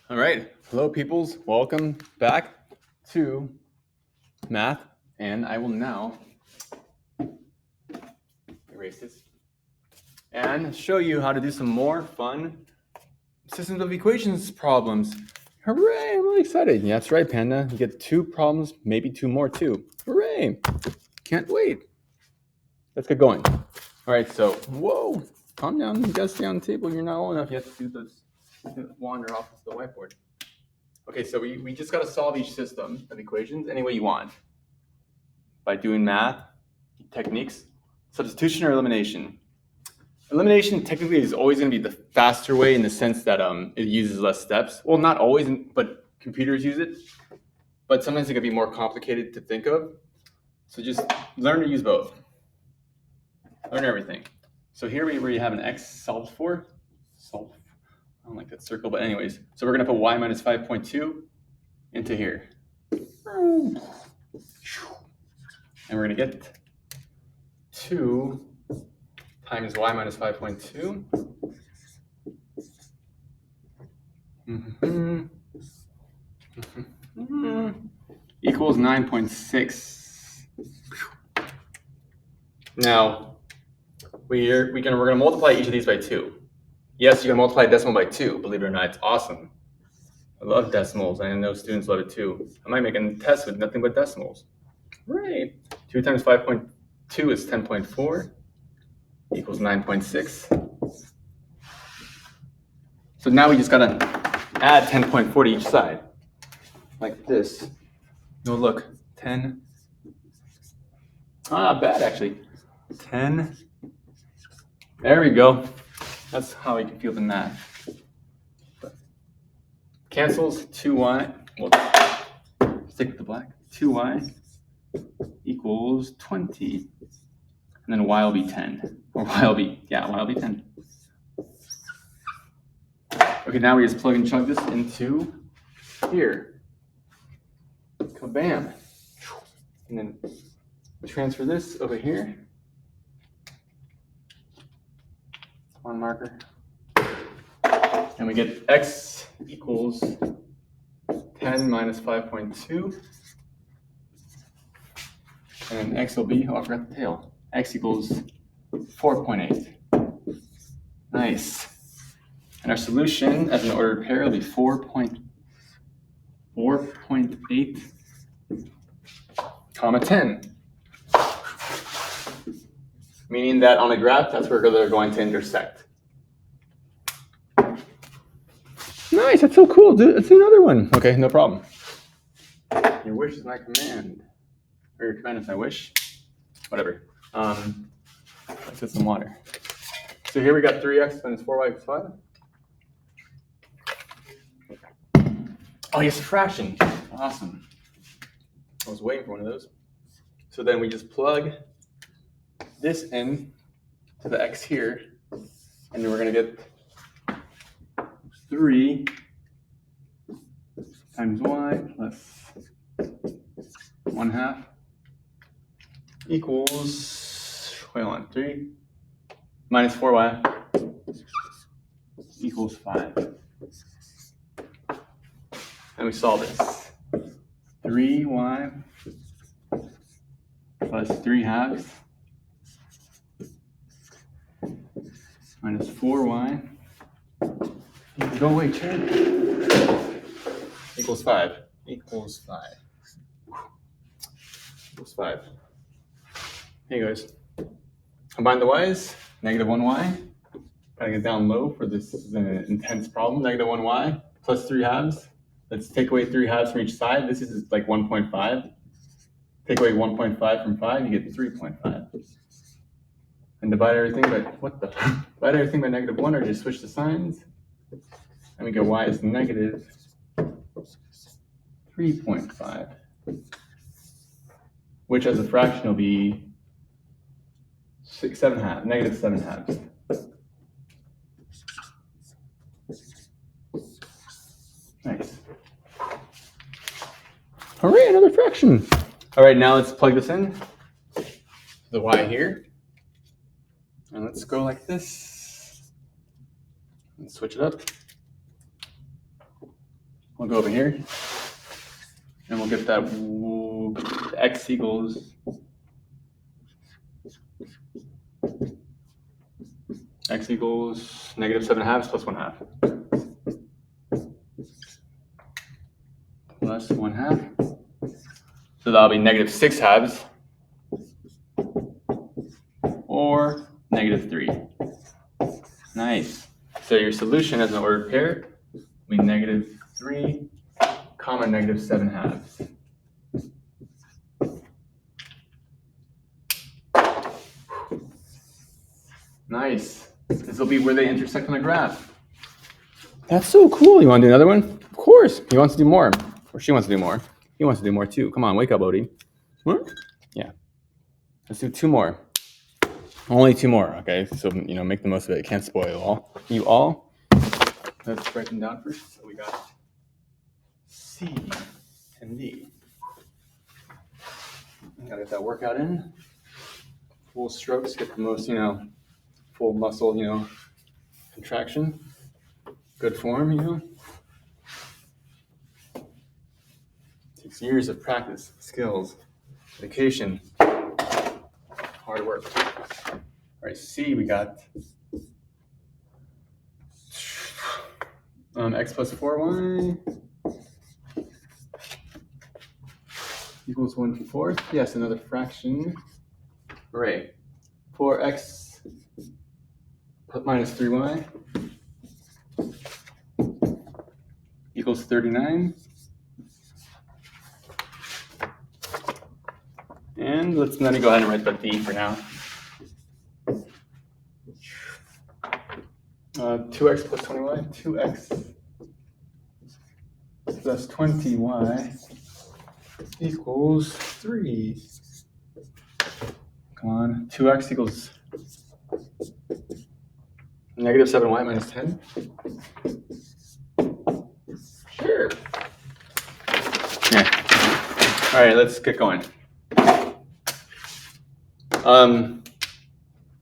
All right, hello peoples, welcome back to math, and I will now erase this and show you how to do some more fun systems of equations problems. Hooray, I'm really excited. Yeah, that's right, Panda. You get 2 problems, maybe 2 more too. Hooray, can't wait. Let's get going. All right, so, whoa, calm down, you gotta stay on the table. You're not old enough yet to do this, wander off to the whiteboard. Okay, so we just got to solve each system of equations any way you want by doing math techniques, substitution or elimination. Elimination technically is always going to be the faster way in the sense that it uses less steps. Well, not always, but computers use it. But sometimes it can be more complicated to think of. So just learn to use both. Learn everything. So here we have an x solved for. I don't like that circle, but anyways. So we're going to put y minus 5.2 into here. And we're going to get 2 times y minus 5.2 equals 9.6. Now, we're going to multiply each of these by 2. Yes, you can multiply a decimal by 2. Believe it or not, it's awesome. I love decimals. I know students love it too. I might make a test with nothing but decimals. Right. 2 times 5.2 is 10.4 equals 9.6. So now we just got to add 10.4 to each side. Like this. No, look. 10. Bad actually. 10. There we go. That's how we can feel the math. Cancels 2y. We'll stick with the black. 2y equals 20. And then y will be 10. Or y will be 10. Okay, now we just plug and chug this into here. Kabam. And then transfer this over here. One marker. And we get x equals 10 minus 5.2. And x will be, I forgot the tail. X equals 4.8. Nice. And our solution as an ordered pair will be 4.8, comma 10. Meaning that on a graph, that's where they're going to intersect. Nice, that's so cool, dude. Let's do another one. Okay, no problem. Your wish is my command. Or your command is my wish. Whatever. Let's get some water. So here we got 3x minus 4y equals 5. Oh, yes, a fraction. Awesome. I was waiting for one of those. So then we just plug this in to the x here, and then we're going to get 3 times y plus 1/2 equals, wait on, 3 minus 4y equals 5. And we solve this. 3y plus 3/2 minus 4y. Go away, chair. Equals 5. Equals 5. Equals 5. Hey guys. Combine the y's. Negative 1y. Gotta get down low for this. This is an intense problem. Negative 1y plus 3/2. Let's take away 3/2 from each side. This is like 1.5. Take away 1.5 from 5, you get 3.5. And divide everything by, divide everything by negative 1, or just switch the signs. And we get y is negative 3.5. Which as a fraction will be negative 7/2. Nice. Hooray, another fraction. All right, now let's plug this in. The y here. And let's go like this. And switch it up. We'll go over here, and we'll get that x equals -7/2 plus 1/2. Plus 1/2. So that'll be -6/2 or -3. Nice. So your solution as an ordered pair will be -3, -7/2. Nice. This will be where they intersect on the graph. That's so cool. You want to do another one? Of course. He wants to do more. Or she wants to do more. He wants to do more too. Come on, wake up, Odie. Huh? Yeah. Let's do 2 more. Only 2 more, okay? So, make the most of it. Can't spoil all. You all. Let's write them down first. So we got C and D. Gotta get that workout in. Full strokes, get the most, full muscle, contraction. Good form, Takes years of practice, skills, dedication, hard work. All right, C, we got x plus 4y equals 1/4. Yes, another fraction. Hooray. 4x minus 3y equals 39. And let me go ahead and write the D for now. 2x plus 20y, 2x plus 20y equals 3. Come on, 2x equals -7y minus 10. Sure. Yeah. All right, let's get going.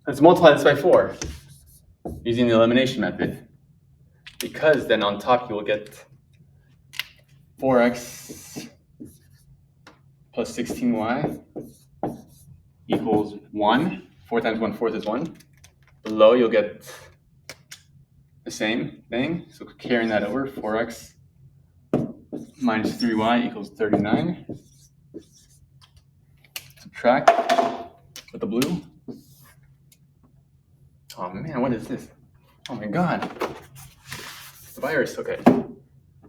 Let's multiply this by 4 using the elimination method, because then on top you will get 4x plus 16y equals 1. 4 times 1/4 is 1. Below you'll get the same thing, so carrying that over, 4x minus 3y equals 39. Subtract with the blue. Oh man, what is this? Oh my god. It's the virus, okay.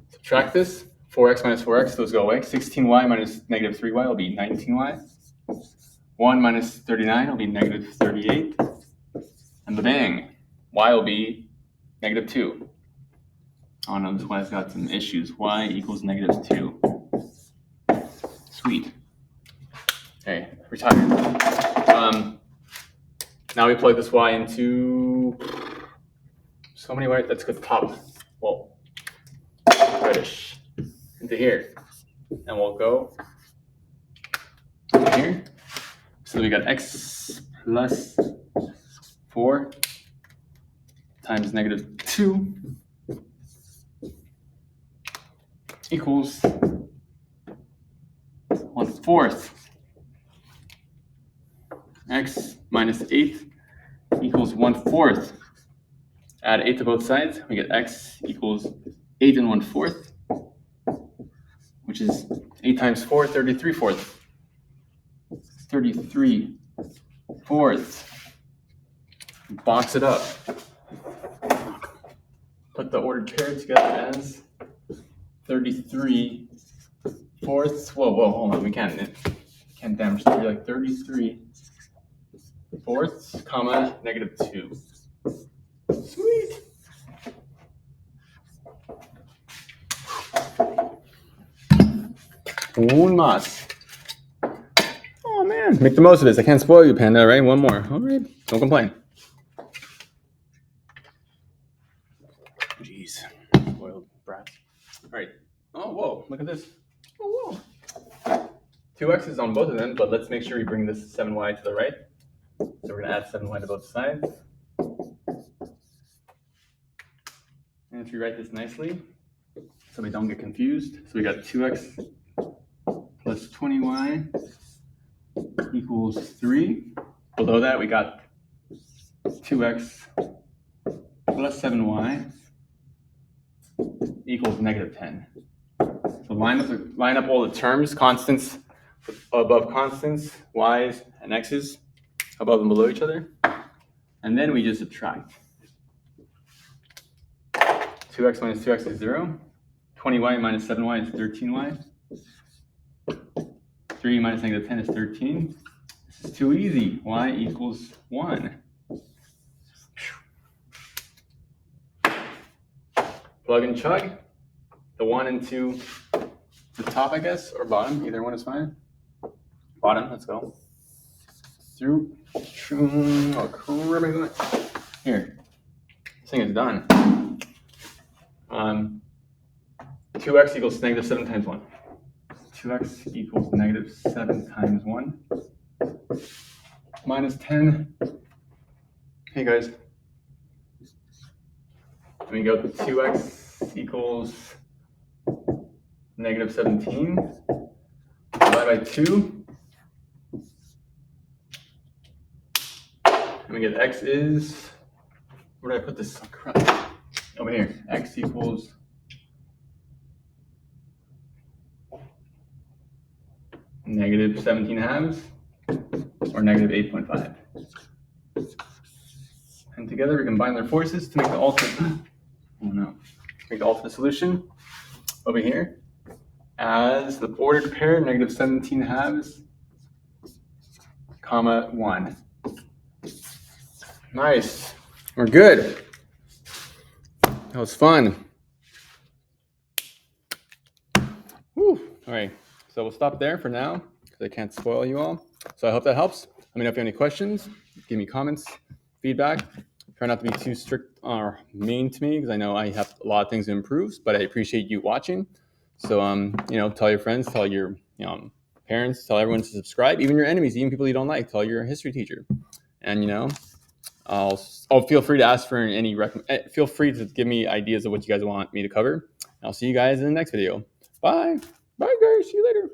Subtract this, 4x minus 4x, those go away. 16y minus -3y will be 19y. 1 minus 39 will be -38. And bang, y will be -2. Oh no, this y's got some issues. Y equals -2. Sweet. Okay, retire. Now we plug this y into so many ways. Let's go to the top. Well, reddish into here, and we'll go here. So we got x plus 4 times -2 equals 1/4. X minus 8 equals 1/4. Add 8 to both sides, we get x equals 8 and 1/4, which is 8 times 4, 33/4. 33/4. Box it up. Put the ordered pair together as 33/4. Whoa, hold on, we can't damage that. We're like 33/4, comma, -2. Sweet. Un más. Oh man, make the most of this. I can't spoil you, Panda, right? One more. All right, don't complain. Jeez, spoiled brat. All right. Oh, whoa, look at this. Oh, whoa. 2x is on both of them, but let's make sure we bring this 7y to the right. So we're going to add 7y to both sides. And if you write this nicely, so we don't get confused. So we got 2x plus 20y equals 3. Below that, we got 2x plus 7y equals negative 10. So line up all the terms, constants above constants, y's and x's above and below each other. And then we just subtract. 2x minus 2x is 0. 20y minus 7y is 13y. 3 minus negative 10 is 13. This is too easy. Y equals 1. Plug and chug. The 1 into the top, I guess, or bottom. Either one is fine. Bottom, let's go. Through. Oh, here. This thing is done. 2x equals negative 7 times 1. 2x equals negative 7 times 1. Minus 10. Hey guys. Let me go 2x equals negative 17. Divide by 2. And we get x is, where did I put this? Over here. X equals negative 17 halves, or negative 8.5. And together we combine their forces to make the ultimate solution over here as the ordered pair, negative 17 halves, comma 1. Nice. We're good. That was fun. Whew. All right. So we'll stop there for now because I can't spoil you all. So I hope that helps. Let me know if you have any questions. Give me comments, feedback. Try not to be too strict or mean to me because I know I have a lot of things to improve, but I appreciate you watching. So, tell your friends, tell your parents, tell everyone to subscribe, even your enemies, even people you don't like. Tell your history teacher. And, I'll feel free to ask for any feel free to give me ideas of what you guys want me to cover. I'll see you guys in the next video. Bye. Bye, guys. See you later.